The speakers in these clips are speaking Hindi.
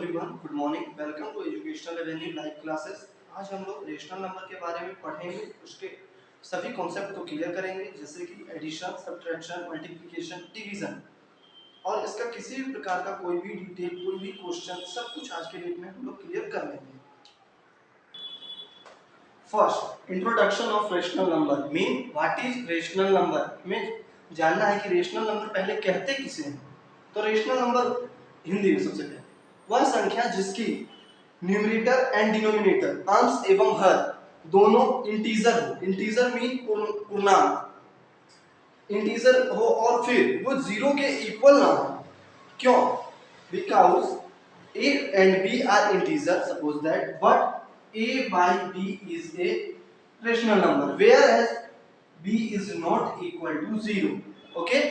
Everyone, good morning. Welcome to educational avenue live classes. आज हम लोग रेशनल नंबर के बारे में पढ़ेंगे, उसके सभी कॉन्सेप्ट को क्लियर करेंगे, जैसे कि एडिशन, सब्ट्रैक्शन, मल्टीप्लिकेशन, डिवीजन। और इसका किसी भी प्रकार का कोई भी डिटेल, कोई भी क्वेश्चन, सब कुछ आज के डेट में हम लोग क्लियर कर लेंगे। First, introduction of rational number. Mean what is rational number. हमें जानना है कि रेशनल नंबर पहले कहते किसे हैं। तो रेशनल नंबर हिंदी में सबसे पहले वह संख्या जिसकी न्यूमरेटर एंड डिनोमिनेटर, अंश एवं हर दोनों इंटीजर हो। इंटीजर मीन पूर्णांक, इंटीजर हो और फिर वो जीरो के इक्वल ना हो। क्यों? Because a and b are integer, suppose that, but a by b is a rational number whereas b is not equal to 0. okay?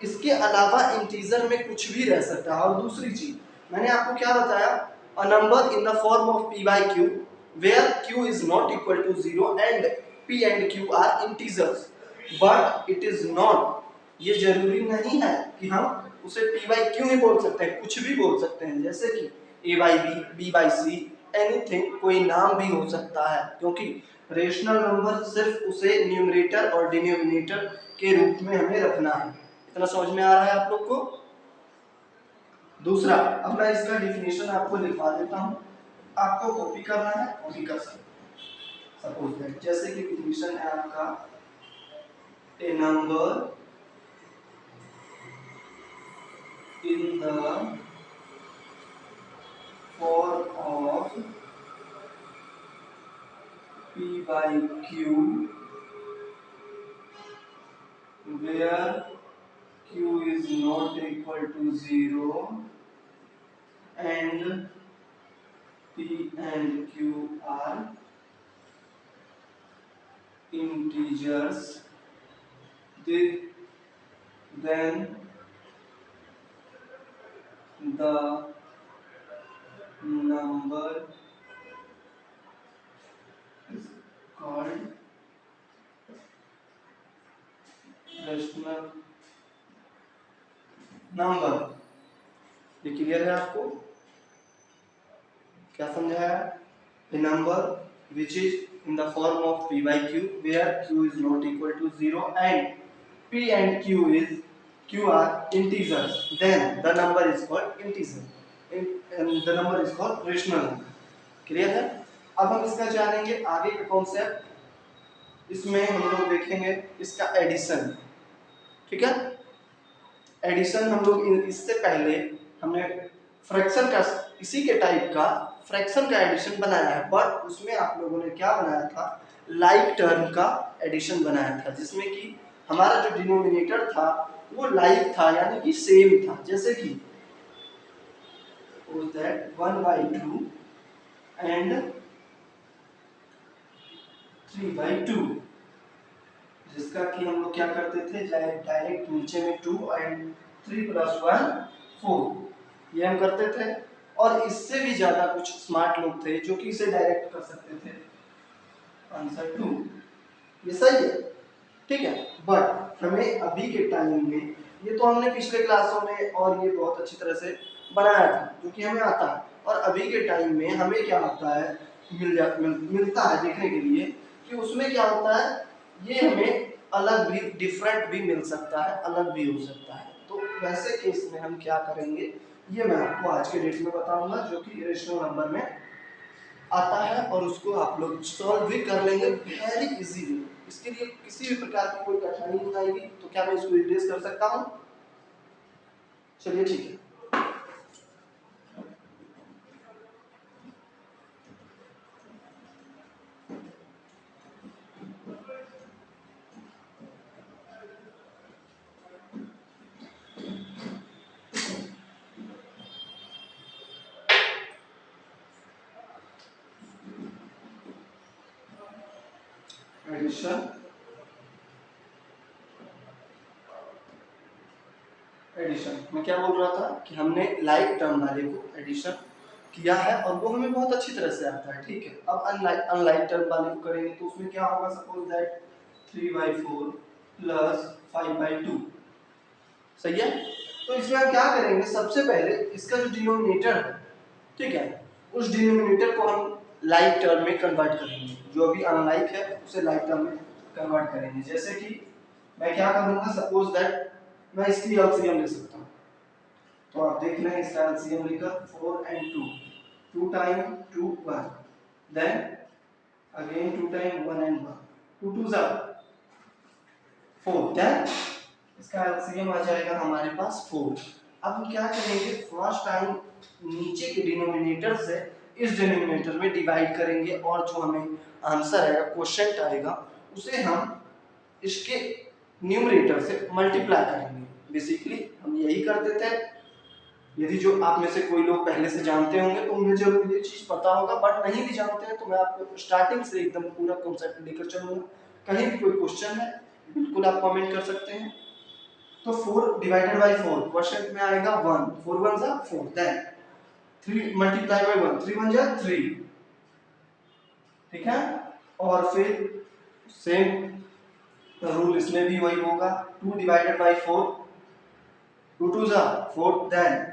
इसके अलावा इंटीजर में कुछ भी रह सकता है। और दूसरी चीज मैंने आपको क्या बताया, a number in the form of p by q where q is not equal to 0 and p and q are integers, but it is not, ये जरूरी नहीं है कि हम उसे p by q ही बोल सकते हैं, कुछ भी बोल सकते हैं, जैसे कि a by b, b by c, anything, कोई नाम भी हो सकता है, क्योंकि रेशनल नंबर सिर्फ उसे न्यूमरेटर और डिनोमिनेटर के रूप में हमें रखना है। इतना समझ में आ रहा है आप लोग को? दूसरा, अब मैं इसका डिफिनेशन आपको लिखवा देता हूं, आपको कॉपी करना है, कॉपी कर सकते। सपोज दैट, जैसे कि डिफिनेशन है आपका, a number in the form of p by q where q is not equal to 0 and p and q are integers, then the number is called rational number। ये क्लियर है आपको? क्या समझाया? A number which is in the form of p by q where q is not equal to 0 and p and q are integers, then the number is called integer and the number is called rational number। Clear है? अब हम इसका जानेंगे आगे का कॉन्सेप्ट। इसमें हम लोग देखेंगे इसका एडिशन। ठीक है? एडिशन हम लोग इससे पहले हमने फ्रैक्शन का, इसी के टाइप का फ्रैक्शन का एडिशन बनाया है, बट उसमें आप लोगों ने क्या बनाया था, लाइक टर्म का एडिशन बनाया था, जिसमें कि हमारा जो डिनोमिनेटर था वो लाइक था, यानी कि सेम था। जैसे कि 1/2 एंड 3/2, जिसका कि हम लोग क्या करते थे, डायरेक्ट नीचे में 2 एंड 3 + 1 4, ये हम करते थे। और इससे भी ज्यादा कुछ स्मार्ट लोग थे जो कि इसे डायरेक्ट कर सकते थे, आंसर 2। ये सही है, ठीक है। बट हमें अभी के टाइम में, ये तो हमने पिछले क्लासों में और ये बहुत अच्छी तरह से बनाया था, जो कि हमें आता है। और अभी के टाइम में हमें क्या होता है, मिलता है देखने के लिए कि उसमें क्या होता है, ये हमें अलग भी, डिफरेंट भी मिल सकता है, अलग भी हो सकता है। तो वैसे केस में हम क्या करेंगे, ये मैं आपको आज के डेट में बताऊंगा, जो कि रेशनल नंबर में आता है, और उसको आप लोग सॉल्व भी कर लेंगे वेरी इजीली। इसके लिए किसी भी प्रकार की कोई कठिनाई नहीं आएगी। तो क्या मैं इसको रिप्लेस कर सकता हूँ? चलिए ठीक है। एडिशन, एडिशन मैं क्या बोल रहा था कि हमने लाइक टर्म वाले को एडिशन किया है और वो हमें बहुत अच्छी तरह से आता है, ठीक है। अब अनलाइक टर्म वाले को करेंगे तो उसमें क्या होगा, सपोज दैट 3/4 + 5/2, सही है। तो इसमें हम क्या करेंगे, सबसे पहले इसका जो डिनोमिनेटर है, ठीक है, उस डिनोमिनेटर को हम लाइक टर्म में कन्वर्ट करेंगे। जो भी अनलाइक है उसे लाइक टर्म में कन्वर्ट करेंगे। जैसे कि मैं क्या करूंगा, सपोज दैट मैं इसकी एलसीएम ले सकता हूँ। तो आप देख लें इसका एलसीएम लेकर 4 and 2, 2 time 2 1, then again 2 time 1 and 1, 2 2 4, then इसका एलसीएम आ जाएगा हमारे पास 4। अब हम क्या करेंगे, फर्स्ट टाइम नीचे के डिनोमिनेटर से इस डिनोमिनेटर में डिवाइड करेंगे और जो हमें आंसर आएगा, क्वोशिएंट आएगा, उसे हम इसके न्यूमरेटर से मल्टीप्लाई करेंगे। बेसिकली हम यही करते थे। यदि जो आप में से कोई लोग पहले से जानते होंगे तो उन्हें जरूर ये चीज पता होगा, बट नहीं भी जानते हैं तो मैं आपको स्टार्टिंग से एकदम पूरा कॉन्सेप्ट लेकर चलूंगा। कहीं भी कोई क्वेश्चन है बिल्कुल आप कमेंट कर सकते हैं। तो 4 डिवाइडेड बाय 4 क्वेश्चन में आएगा 1, 4 1 जा 4, देन 3 मल्टीप्लाई बाय 1, 3 1 जा 3, ठीक है। और फिर सेम रूल इसमें भी वही होगा, 2 डिवाइडेड बाय 4, 2 2 जा 4, देन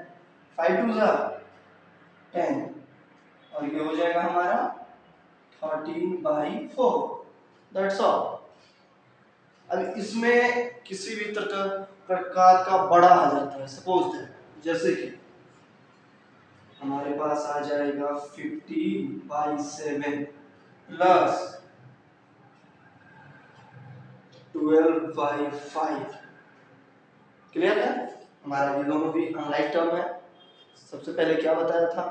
5 2 जा 10, और ये हो जाएगा हमारा 13 बाई 4, दैट्स ऑल। अब इसमें किसी भी प्रकार का बड़ा आ जाता है, सपोज दैट जैसे कि हमारे पास आ जाएगा 15 बाई 7 प्लस 12 बाई 5। क्लियर है? हमारा ये दोनों भी अनलाइक टर्म है। सबसे पहले क्या बताया था,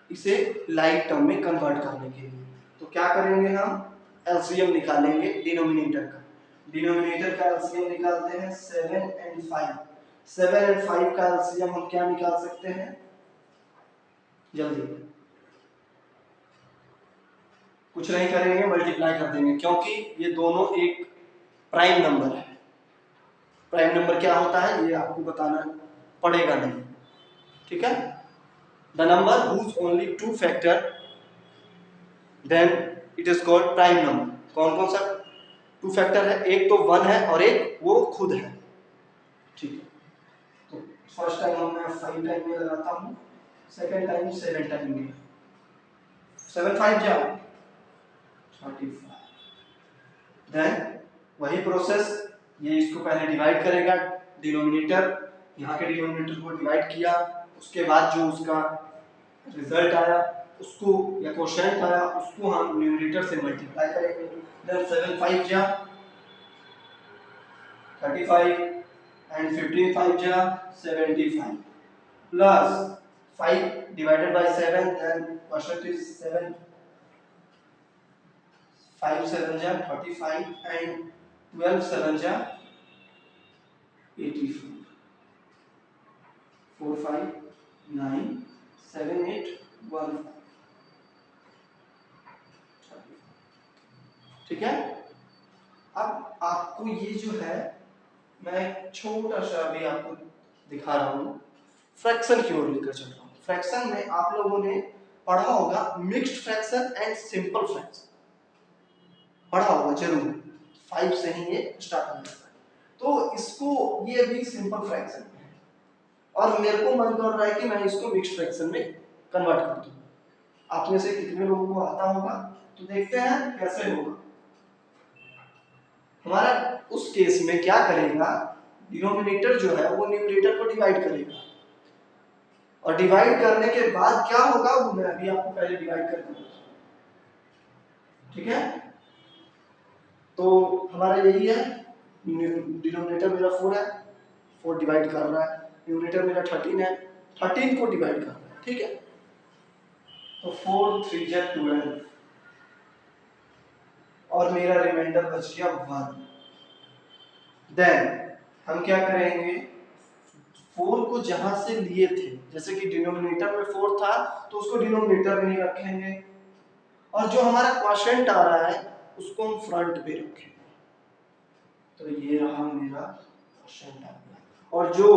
इसे लाइक टर्म में कन्वर्ट करने के लिए तो क्या करेंगे, हम एलसीएम निकालेंगे डिनोमिनेटर का। डिनोमिनेटर का एलसीएम निकालते हैं 7 and 5। 7 and 5 का एलसीएम हम क्या निकाल सकते हैं, जल्दी, कुछ नहीं करेंगे, मल्टीप्लाई कर देंगे, क्योंकि ये दोनों एक प्राइम नंबर है। प्राइम नंबर क्या होता है ये आपको बताना पड़ेगा नहीं, ठीक है। The number whose only 2 factor then it is called prime number. कौन कौन सा 2 फैक्टर है, एक तो 1 है और एक वो खुद है, ठीक है। तो फर्स्ट टाइम मैं 5 टाइम में लगाता हूँ, सेकंड टाइम 7 टाइम में, 7 5 जा 35, देन वही प्रोसेस, ये इसको पहले डिवाइड करेगा, डिनोमिनेटर, यहाँ के डिनोमिनेटर को डिवाइड किया, उसके बाद जो उसका रिजल्ट आया उसको या क्वोशिएंट आया उसको हम न्यूमरेटर से मल्टीप्लाई करेंगे। देन 7 5 जा 35 एंड 15 5 जा 75 plus 5 divided by 7, then quotient is 7, 5 7 जा 35 एंड 12 7 जा 84, 4 5 9 7 8 1, ठीक है। अब आपको ये जो है मैं छोटा सा भी आपको दिखा रहा हूँ, फ्रैक्शन की ओर लेकर चल रहा हूँ। फ्रैक्शन में आप लोगों ने पढ़ा होगा mixed fraction and simple fraction, पढ़ा होगा जरूर, 5 से ही ये स्टार्ट हो जाता है। तो इसको ये भी सिंपल फ्रैक्शन है और मेरे को मन कर रहा है कि मैं इसको मिक्स्ड फ्रैक्शन में कन्वर्ट कर दूं। आप में से कितने लोगों को आता होगा, तो देखते हैं कैसे होगा। हमारा उस केस में क्या करेगा, डिनोमिनेटर जो है वो न्यूमरेटर को डिवाइड करेगा और डिवाइड करने के बाद क्या होगा वो मैं अभी आपको पहले डिवाइड कर दूंगा, ठीक है। तो हमारा यही है, डिनोमिनेटर मेरा 4 है, 4 डिवाइड कर रहा है, न्यूमरेटर मेरा 13 है, 13 को डिवाइड कर रहा है, ठीक है। तो 4 3 जा 12 और मेरा रिमाइंडर बच गया 1। देन हम क्या करेंगे, 4 को जहां से लिए थे, जैसे कि डिनोमिनेटर में 4 था तो उसको डिनोमिनेटर में ही रखेंगे और जो हमारा क्वोशिएंट आ रहा है उसको हम फ्रंट पे रखेंगे। तो ये रहा मेरा क्वोशिएंट आ गया और जो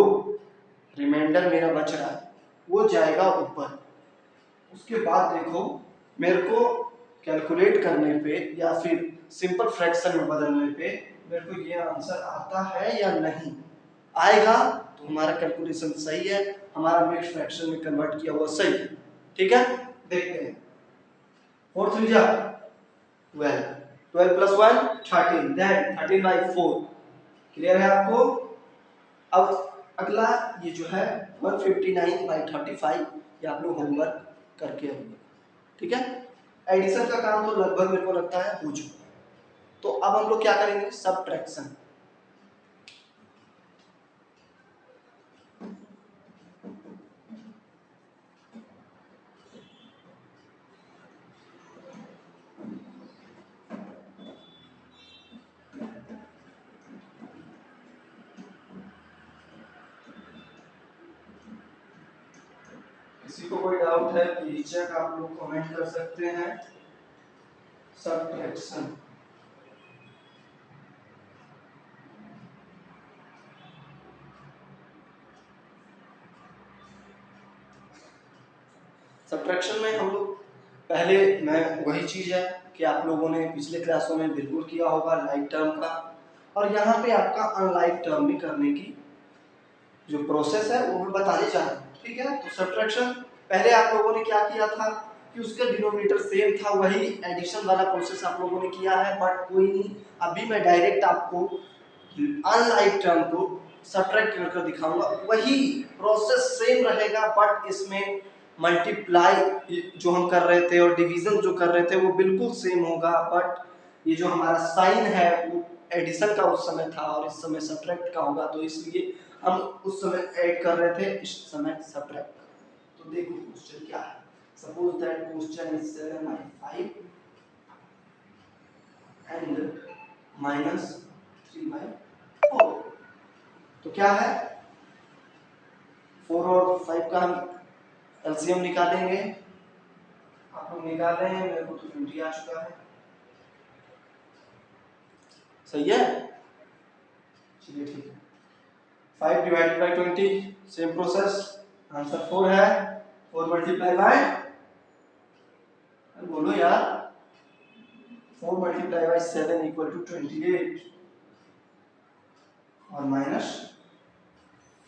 रिमाइंडर मेरा बच रहा है वो जाएगा ऊपर। उसके बाद देखो मेरे को कैलकुलेट करने पे या फिर सिंपल फ्रैक्शन में बदलने पे मेरे को ये आंसर आता है या नहीं आएगा, तो हमारा कैलकुलेशन सही है, हमारा मिक्स्ड फ्रैक्शन में कन्वर्ट किया हुआ सही है। ठीक है, देखते हैं। 4 3 जा 12, 12 प्लस 1 13, देन 13/4। क्लियर है आपको? अब अगला ये जो है 159/35, ये आप लोग होमवर्क करके आइए। ठीक है, एडिशन का काम तो लगभग मेरे को लगता है हो चुका है। तो अब हम लोग क्या करेंगे, सबट्रैक्शन। किसी को कोई डाउट है बेशक आप लोग कमेंट कर सकते हैं। सबट्रैक्शन, सबट्रैक्शन में हम लोग पहले, मैं वही चीज है कि आप लोगों ने पिछले क्लासों में बिल्कुल किया होगा लाइक टर्म का, और यहाँ पे आपका अनलाइक टर्म भी करने की जो प्रोसेस है वो मैं बताने जा रहा हूँ। ठीक है, तो सबट्रैक्शन पहले आप लोगों ने क्या किया था कि उसका डिनोमिनेटर सेम था, वही एडिशन वाला प्रोसेस आप लोगों ने किया है, बट कोई नहीं, अभी मैं डायरेक्ट आपको अनलाइक टर्म को सबट्रैक्ट करके दिखाऊंगा। वही प्रोसेस सेम रहेगा, बट इसमें मल्टीप्लाई जो हम कर रहे थे और डिवीजन जो कर रहे थे वो बिल्कुल सेम होगा, बट ये जो हमारा साइन है वो एडिशन का उस समय था और इस समय सबट्रैक्ट का होगा, तो इसलिए हम उस समय ऐड कर रहे थे, इस समय सबट्रैक्ट। तो देखो क्वेश्चन क्या है। Suppose that question is 7/5 and -3/4। तो क्या है, 4 और 5 का हम एलसीएम निकालेंगे। आप लोग निकाल रहे हैं, मेरे को तो 20 आ चुका है। सही है, चलिए ठीक है। 5 divided bye 20, same process, answer 4 है। 4 मल्टीप्लाई बाय, बोलो यार, 4 मल्टीप्लाई बाय 7 इक्वल टू 28, और माइनस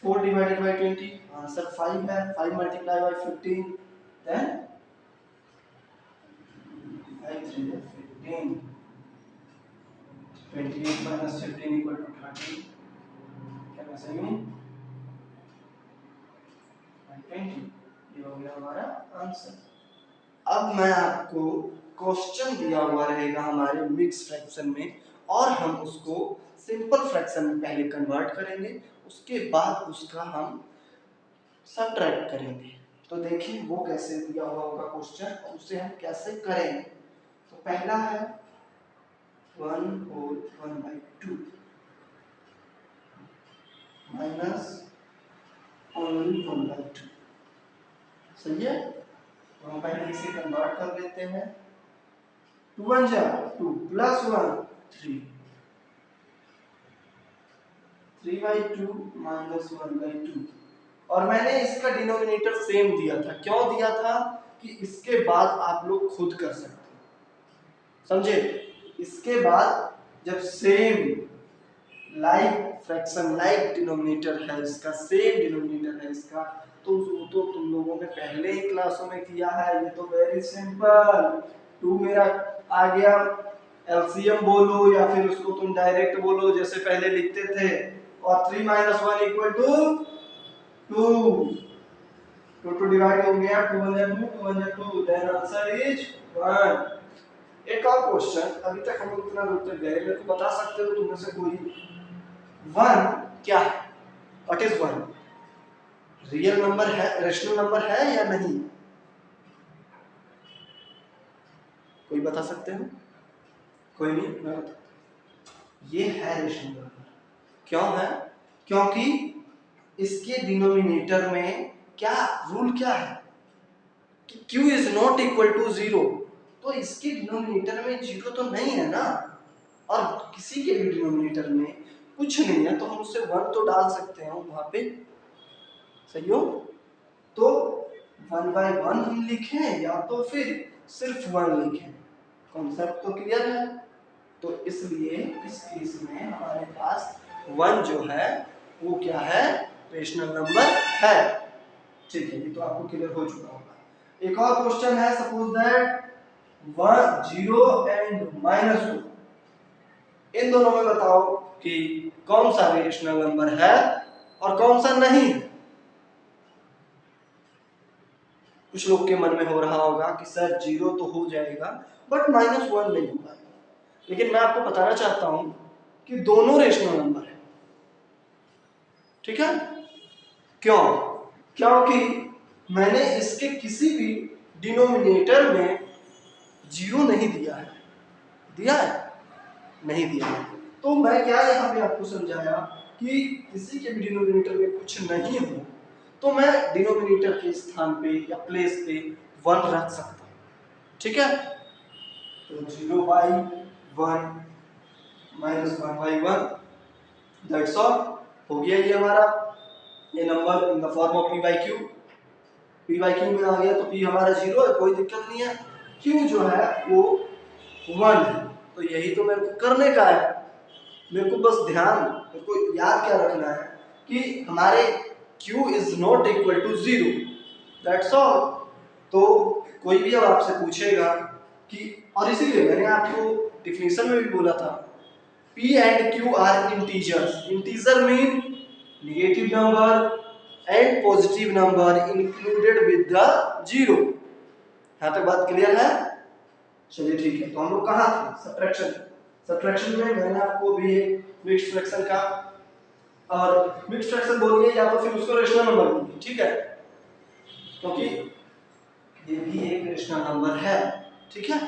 4 डिवाइडेड बाय 20, आंसर 5 है। 5 multiply by 15, then 5 3 15, 28 minus 15 equal to 30। क्या मैं सही हूँ? 20, ये हो गया हमारा आंसर। अब मैं आपको क्वेश्चन दिया हुआ रहेगा हमारे मिक्स फ्रैक्शन में, और हम उसको सिंपल फ्रैक्शन में पहले कन्वर्ट करेंगे, उसके बाद उसका हम सबट्रैक्ट करेंगे। तो देखिए वो कैसे दिया हुआ होगा क्वेश्चन और उसे हम कैसे करेंगे। तो पहला है 1/2 माइनस ओनली 1/2। सही है, तो हम पहले इसे कन्वर्ट कर लेते हैं। 2 1 जा 2 प्लस 1 3, 3/2 माइनस 1/2। और मैंने इसका डिनोमिनेटर सेम दिया था, क्यों दिया था कि इसके बाद आप लोग खुद कर सकते हैं, समझे? इसके बाद जब same like fraction, like denominator है इसका, सेम डिनोमिनेटर है इसका, तो वो तो तुम लोगों ने पहले ही क्लासों में किया है। ये तो वेरी सिंपल। 2 मेरा आ गया, एलसीएम बोलो या फिर उसको तुम डायरेक्ट बोलो जैसे पहले लिखते थे, और 3 - 1 इक्वल टू 2। 2 डिवाइड हो गया, 2 1 2, 2 1 2, देन आंसर इज 1। एक और क्वेश्चन, अभी तक हम लोग इतना दूर तक गए, मेरे को बता सकते हो तुम में से कोई 1 क्या है? What is 1? रियल नंबर है, रेशनल नंबर है या नहीं? कोई बता सकते हो? कोई नहीं, मैं बताता हूं। ये है रेशनल नंबर। क्यों है? क्योंकि इसके डिनोमिनेटर में क्या रूल क्या है कि q is not equal to 0, तो इसके डिनोमिनेटर में 0 तो नहीं है ना, और किसी के भी डिनोमिनेटर में कुछ नहीं है, तो हम उससे 1 तो डाल सकते हैं वहां पे। सही हो, तो 1/1 हम लिखें या तो फिर सिर्फ 1 लिखें। कॉन्सेप्ट तो क्लियर है। तो इसलिए इस केस में हमारे पास 1 जो है वो क्या है, रेशनल नंबर है। ठीक है, ये तो आपको क्लियर हो चुका होगा। एक और क्वेश्चन है, सपोज दैट 1 0 एंड -2, इन दोनों में बताओ कि कौन सा रेशनल नंबर है और कौन सा नहीं है। कुछ लोग के मन में हो रहा होगा कि सर 0 तो हो जाएगा बट -1 नहीं होगा, लेकिन मैं आपको बताना चाहता हूं कि दोनों रेशनल नंबर है। ठीक है, क्यों? क्योंकि मैंने इसके किसी भी डिनोमिनेटर में 0 नहीं दिया है। दिया है? नहीं दिया है। तो मैं क्या यहाँ पे आपको समझाया कि किसी के भी डिनोमिनेटर में कुछ नहीं हो तो मैं डिनोमिनेटर के स्थान पे या प्लेस पे 1 रख सकता हूँ। ठीक है, तो 0/1 -1/1, दैट्स ऑल। हो गया ये हमारा, ये number in the form of p/q। p/q में आ गया तो p हमारा 0 है, कोई दिक्कत नहीं है। q जो है वो 1 है। तो यही तो मेरे को करने का है। मेरे को बस ध्यान, मेरे को याद क्या रखना है कि हमारे q is not equal to 0, that's all. तो कोई भी अब आपसे पूछेगा कि, और इसीलिए मैंने आपको डिफिनेशन में भी बोला था, p and q are integers. Integer mean negative number and positive number included with the 0. यहाँ तक बात क्लियर है? चलिए ठीक है, तो हम लोग कहाँ थे? सब्ट्रैक्शन। सब्ट्रैक्शन में मैंने आपको भी मिक्स्ड फ्रैक्शन का, और मिक्स्ड फ्रैक्शन बोलिए या तो फिर उसको रेशनल नंबर बोलिए, ठीक है, क्योंकि ये भी एक रेशनल नंबर है। ठीक है,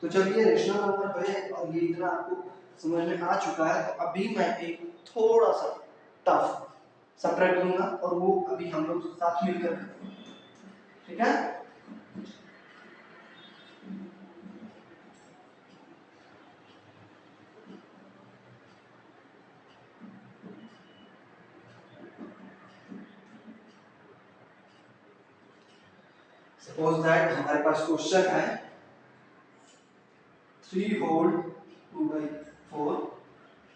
तो जब ये रेशनल नंबर है और ये इतना आपको समझ में आ चुका है, तो अभी मैं एक थोड़ा सा टफ सब्ट्रैक्ट दूंगा और वो अभी हम लोग साथ मिलकर करेंगे। ठीक है, सपोज दैट हमारे पास क्वेश्चन है 3 होल 2/4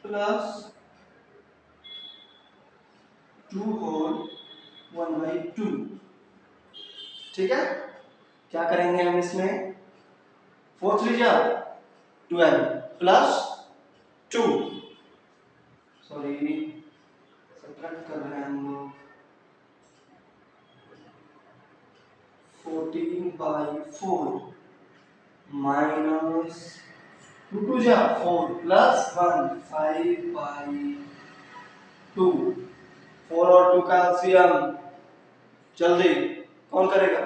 प्लस 2 होल 1/2। ठीक है, क्या करेंगे हम इसमें? 4 3 जा 12 प्लस 2, सॉरी सब्ट्रैक्ट कर रहे हैं हम लोग, 14/4 माइनस 2 2 जा 4 प्लस 1 5/2। 4 और 2 का एलसीएम जल्दी कौन करेगा?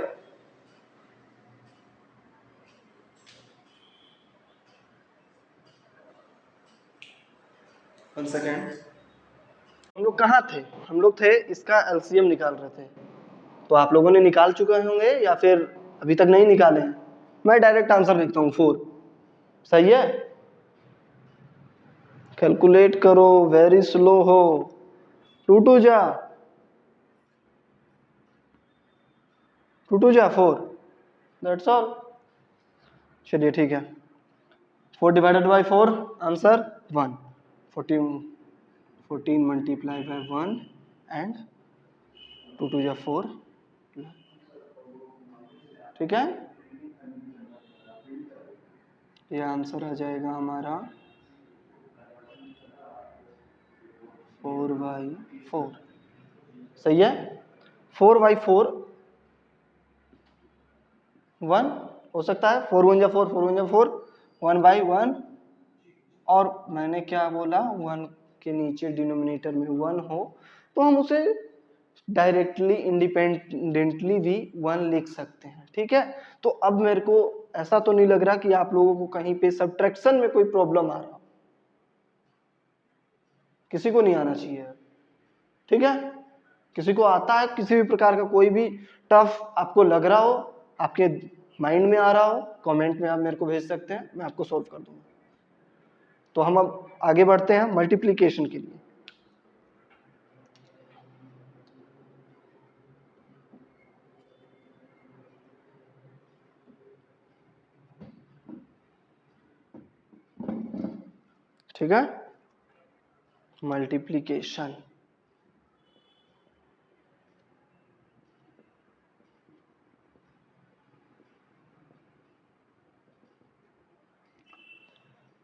वन सेकेंड, हम लोग कहाँ थे? हम लोग थे इसका एलसीएम निकाल रहे थे। तो आप लोगों ने निकाल चुके होंगे या फिर अभी तक नहीं निकाले हैं? मैं डायरेक्ट आंसर लिखता हूँ 4। सही है, कैलकुलेट करो, वेरी स्लो हो। 2 2 जा 2 2 जा 4, दैट्स ऑल। चलिए ठीक है, 4 divided by 4 answer 1। 14 multiply by 1 and 2 2 जा 4। ठीक है, ये आंसर आ जाएगा हमारा 4/4। सही है, 4/4 1 हो सकता है, 4 1 जा 4 4 1 जा 4, 1/1। और मैंने क्या बोला, 1 के नीचे डिनोमिनेटर में 1 हो तो हम उसे डायरेक्टली इंडिपेंडेंटली भी 1 लिख सकते हैं। ठीक है, तो अब मेरे को ऐसा तो नहीं लग रहा कि आप लोगों को कहीं पे सब्ट्रैक्शन में कोई प्रॉब्लम आ रहा, किसी को नहीं आना चाहिए। ठीक है, किसी को आता है, किसी भी प्रकार का कोई भी टफ आपको लग रहा हो, आपके माइंड में आ रहा हो, कमेंट में आप मेरे को भेज सकते हैं, मैं आपको सॉल्व कर दूंगा। तो हम अब आगे बढ़ते हैं मल्टीप्लिकेशन के लिए। ठीक है, मल्टीप्लिकेशन।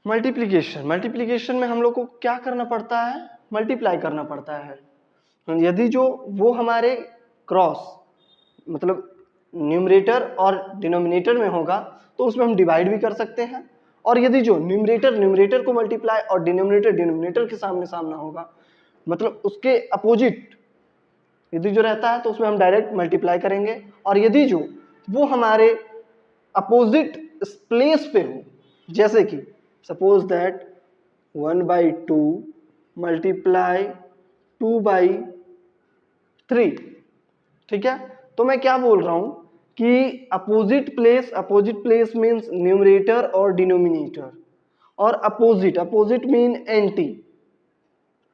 मल्टीप्लीकेशन, मल्टीप्लीकेशन में हम लोग को क्या करना पड़ता है, मल्टीप्लाई करना पड़ता है। यदि जो वो हमारे क्रॉस मतलब न्यूमरेटर और डिनोमिनेटर में होगा तो उसमें हम डिवाइड भी कर सकते हैं, और यदि जो न्यूमरेटर न्यूमरेटर को मल्टीप्लाई और डिनोमिनेटर डिनोमिनेटर के सामने सामना होगा मतलब उसके अपोजिट यदि जो रहता है तो उसमें हम डायरेक्ट मल्टीप्लाई करेंगे, और यदि जो वो हमारे अपोजिट प्लेस पे हो, जैसे कि सपोज दैट 1/2 मल्टीप्लाई 2/3, ठीक है। तो मैं क्या बोल रहा हूं कि अपोजिट प्लेस मीन्स न्यूमरेटर और डिनोमिनेटर, और अपोजिट मीन एंटी,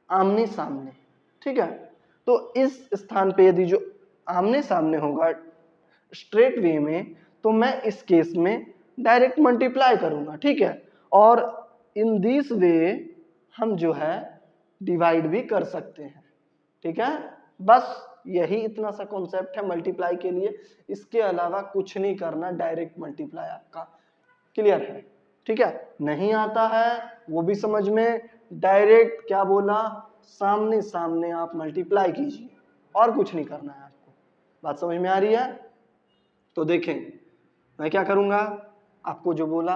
आमने सामने, ठीक है। तो इस स्थान पे यदि जो आमने सामने होगा स्ट्रेट वे में तो मैं इस केस में डायरेक्ट मल्टीप्लाई करूंगा, ठीक है। और इन दिस वे हम जो है डिवाइड भी कर सकते हैं, ठीक है। बस यही इतना सा कॉन्सेप्ट है मल्टीप्लाई के लिए, इसके अलावा कुछ नहीं करना, डायरेक्ट मल्टीप्लाई आपका क्लियर है, ठीक है। नहीं आता है वो भी समझ में, डायरेक्ट क्या बोला, सामने सामने आप मल्टीप्लाई कीजिए, और कुछ नहीं करना है आपको। बात समझ में आ रही है? तो देखें मैं क्या करूंगा, आपको जो बोला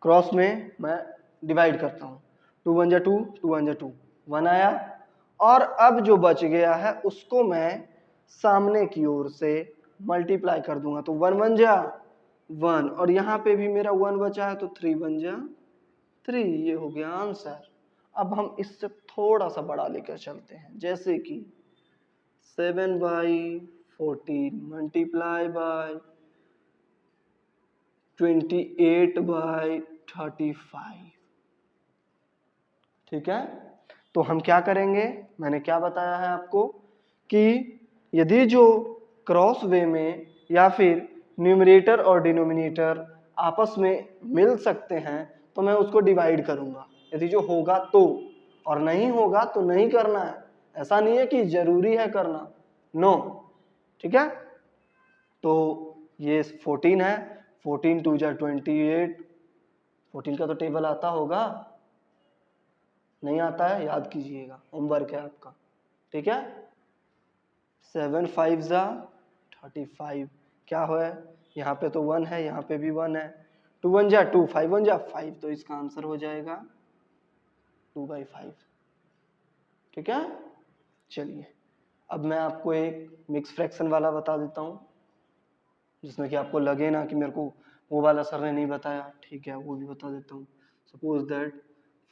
क्रॉस में मैं डिवाइड करता हूं, 2 1 जा 2, 2 1 जा 2, 1 आया, और अब जो बच गया है उसको मैं सामने की ओर से मल्टीप्लाई कर दूंगा, तो 1 1 जा 1, और यहाँ पे भी मेरा 1 बचा है तो 3 1 जा 3, ये हो गया आंसर। अब हम इससे थोड़ा सा बड़ा लेकर चलते हैं, जैसे कि 7/14 मल्टीप्लाई बाय 28/35, ठीक है। तो हम क्या करेंगे, मैंने क्या बताया है आपको कि यदि जो क्रॉस वे में या फिर न्यूमरेटर और डिनोमिनेटर आपस में मिल सकते हैं तो मैं उसको डिवाइड करूंगा, यदि जो होगा तो, और नहीं होगा तो नहीं करना है। ऐसा नहीं है कि जरूरी है करना, नो, ठीक है। तो ये 14 है, 14 2 जा 28, 14 का तो टेबल आता होगा, नहीं आता है याद कीजिएगा, होमवर्क है आपका, ठीक है। 7 5 जा 35, क्या हो है, यहाँ पे तो 1 है, यहाँ पे भी 1 है, 2 1 जा 2, 5 1 जा 5, तो इसका आंसर हो जाएगा 2/5, ठीक है। चलिए अब मैं आपको एक मिक्स फ्रैक्शन वाला बता देता हूँ, जिसमें कि आपको लगे ना कि मेरे को वो वाला सर ने नहीं बताया, ठीक है, वो भी बता देता हूँ। Suppose that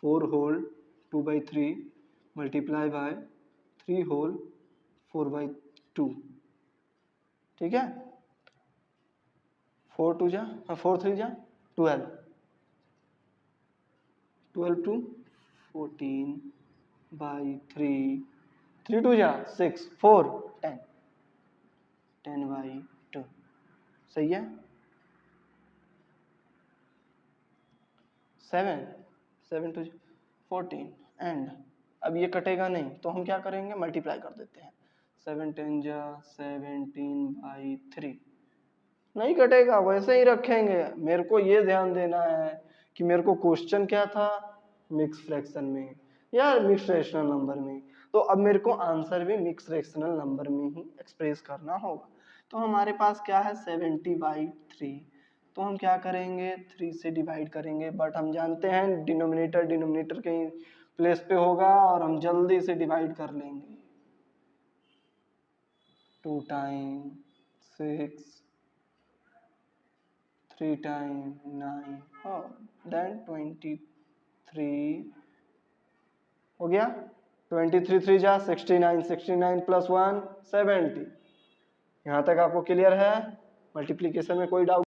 4 whole 2/3 multiply by 3 whole 4/2, ठीक है। 4 2 जा 4 3 जा 12, 12 2 14/3, 3 2 जा 6, 4 10, 10/2, सही है। 7 2 14, एंड अब ये कटेगा नहीं तो हम क्या करेंगे, मल्टीप्लाई कर देते हैं, 7 10 जा 17/3, नहीं कटेगा, वैसे ही रखेंगे। मेरे को ये ध्यान देना है कि मेरे को क्वेश्चन क्या था, मिक्स फ्रैक्शन में या मिक्स रैशनल नंबर में, तो अब मेरे को आंसर भी मिक्स रैशनल नंबर में ही एक्सप्रेस करना होगा। तो हमारे पास क्या है 70/3, तो हम क्या करेंगे 3 से डिवाइड करेंगे, बट हम जानते हैं डिनोमिनेटर के प्लेस पे होगा और हम जल्दी से डिवाइड कर लेंगे, 2 टाइम 6 3 टाइम 9, देन 23 हो गया, 23 3 जा 69, 69 + 1 70। यहाँ तक आपको क्लियर है? मल्टीप्लिकेशन में कोई डाउट